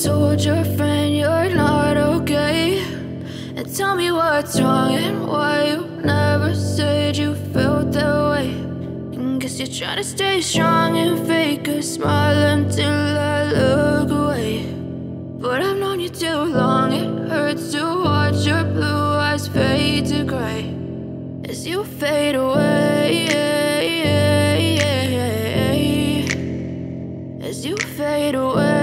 told your friend you're not okay, and tell me what's wrong and why you never said you felt that way. And guess you're trying to stay strong and fake a smile until I look away. But I've known you too long, it hurts to watch your blue eyes fade to gray as you fade away, as you fade away.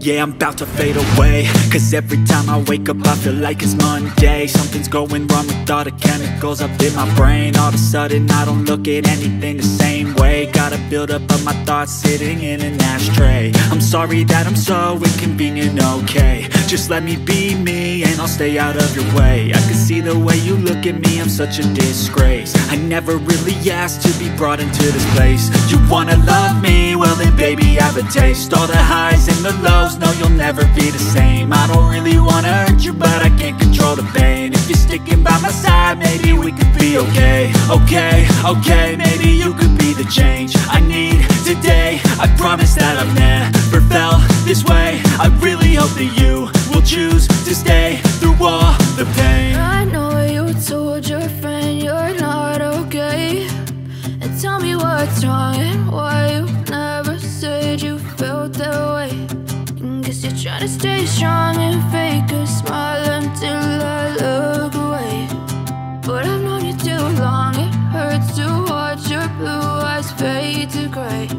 Yeah, I'm about to fade away, cause every time I wake up I feel like it's Monday. Something's going wrong with all the chemicals up in my brain. All of a sudden I don't look at anything the same way. Got a buildup of my thoughts sitting in an ashtray. I'm sorry that I'm so inconvenient, okay. Just let me be me and I'll stay out of your way. I can see the way you look at me, I'm such a disgrace. I never really asked to be brought into this place. You wanna love me? Well then baby have a taste. All the highs and the lows, no, you'll never be the same. I don't really wanna hurt you, but I can't control the pain. If you're sticking by my side, maybe we could be okay. Okay, maybe you could be the change I need today. I promise that I've never felt this way. I really hope that you will choose to stay through all the pain. I know you told your friend you're not okay, and tell me what's wrong and why you never said you felt that way. Guess you're trying to stay strong and fake a smile until I look away. But I've known you too long, it hurts to watch your blue eyes fade to gray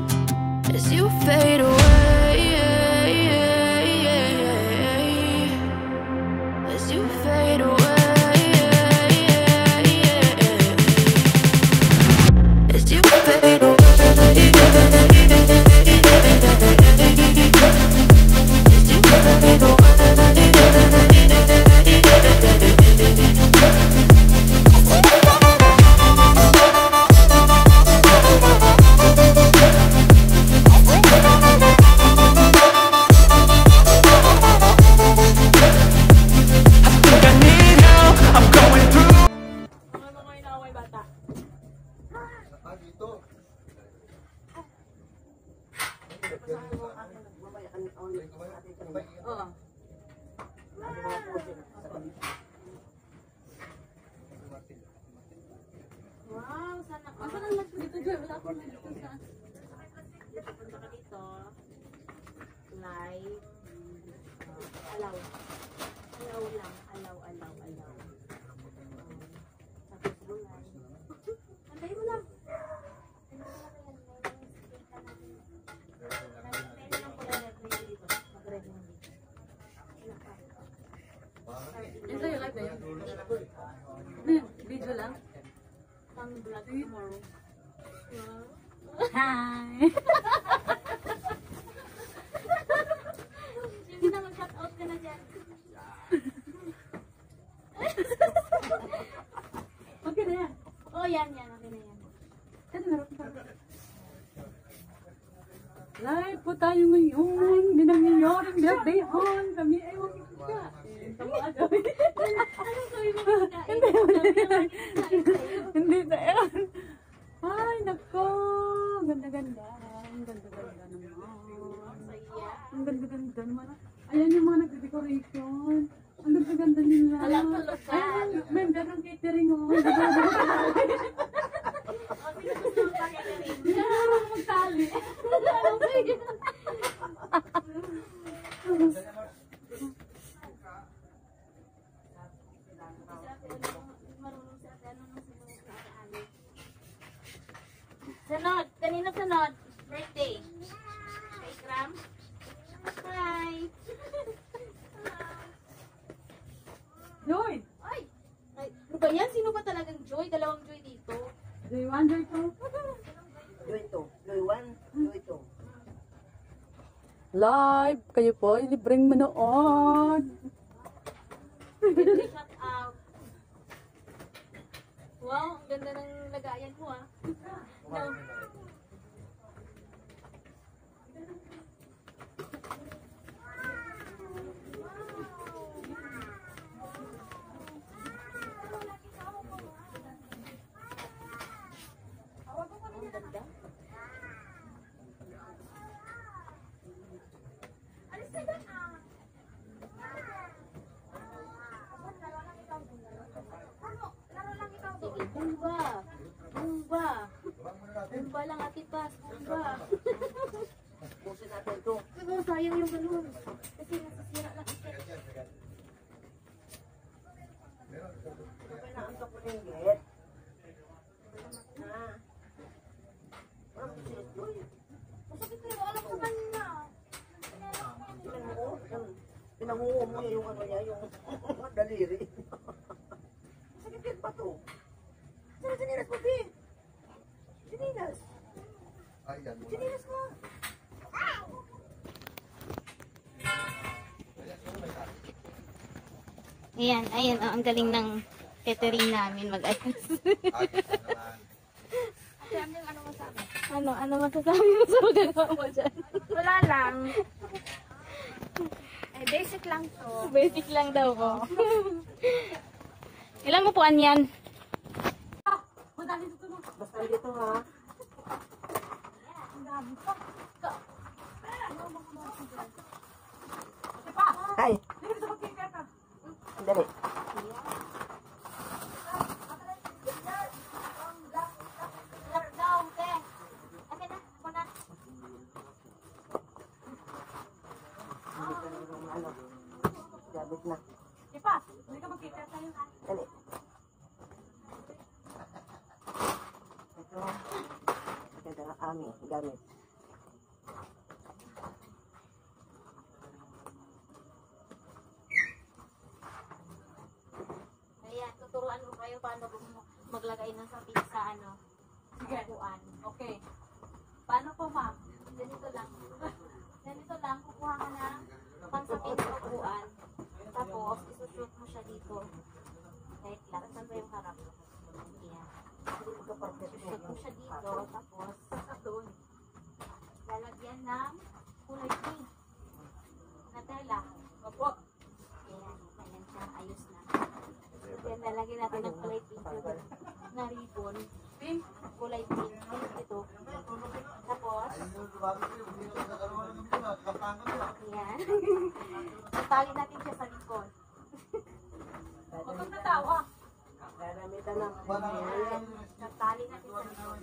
as you fade away, as you fade away, as you fade away. Wow, sana. Asa lang lang dito dyan? Wala akong dito sa... Punta ka dito. Live. Allow. Allow lang. Allow. Tapos bulan. Antay mo lang. Yan sa'yo, live na yun. Video lang. Pang vlog tomorrow. Hi! Sige na, mag-shout out ka na dyan. Okay na yan. Oh, yan. Okay na yan. Live po tayo ngayon. Hindi nangyayaring birthdayhan. Kami ay huwag ka. Hindi tayo. Ay, nako. Ganda-ganda. Ang ganda-ganda naman. Ang ganda-ganda naman. Ayan yung mga nag-decoration. Ang ganda-ganda nila. Ayan, member ng catering mo. Hindi na naman magtali. Sunod. Kanina sunod. Birthday. Kay Kram. Hi. Joy! Ay! Ano ba yan? Sino ba talagang Joy? Dalawang Joy dito. Joy 1, Joy 2. Joy 2. Joy 1, Joy 2. Live! Kayo po, libreng manood. Shout out. Wow, ang ganda ng lagayan mo ah. No. Bumba. Bumba. Bumba lang ati pas. Bumba. Pusin natin ito. Pero sayang yung balon. Kasi nasisira lang ito. Kapag naantok ko yung git. Na. Parang pusit ko eh. Masakit ko yung alam ko kanina. Pinangungo mo yung ano niya, yung daliri. Sakit yan pa to. Saan sinilas mo, Pi? Sinilas. Sinilas mo. Ayan, ayan. Oh, ang galing ng catering namin mag-ayos. Ano masasabi mo sa magagawa mo dyan? Wala lang. Eh, basic lang to. Basic lang daw ko. Ilang upuan yan? Basta dito ha. Ay! Dali. Ano? Gabit na. Hindi ka magkita tayo. Dali. Ito. Ito ang aming gamit. Ayan, tuturuan ko kayo paano maglagay ng sapin sa ano. Sige. Upuan. Okay. Paano po, ma'am? Ganito lang. Ganito lang, kukuha ka ng pangsapin sa upuan. Tapos, isushoot mo siya dito. Kahit lang, saan ba yung harap? Ayan. Isushoot mo siya dito, tapos, doon. Lalagyan ng kulay pink na tela. Opo. Ayan, ayan siya, ayos na. Then, lalagyan natin ng kulay pink na ribbon. Pink. Kulay pink. Ito. Tapos, ayan. Tatali natin siya sa likod. Huwag kang natawa. Gagamitan ng Ayan. Tatali natin sa likod.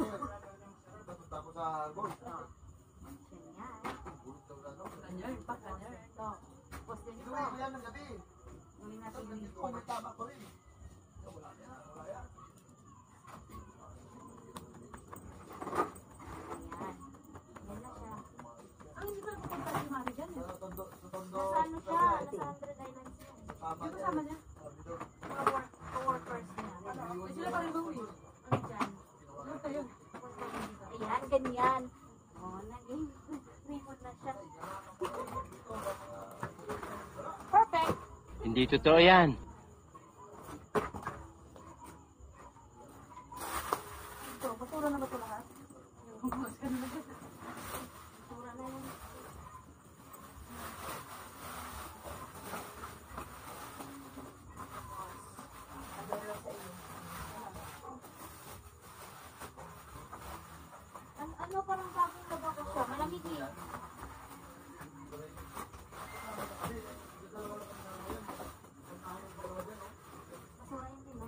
Ayan. Ganyan, pa, ganyan. Ito. Tapos ganito. Uli natin yung likod. Ayan. Yan na siya. Ang hindi ko napunta si Mari dyan. Nasa ano siya? Nasa 100 Islands yan. Yung kasama niya. Mga workers niya. Ay, sila pa rin ba, uy? Ano dyan? Ano tayo? Ayan, ganyan. O, naging remote na siya. Perfect! Hindi totoo yan. Ito, basura na ba ito lahat? Basura na yun. Ano, parang bagong lababo siya. Malamig eh. Basura yun din, no?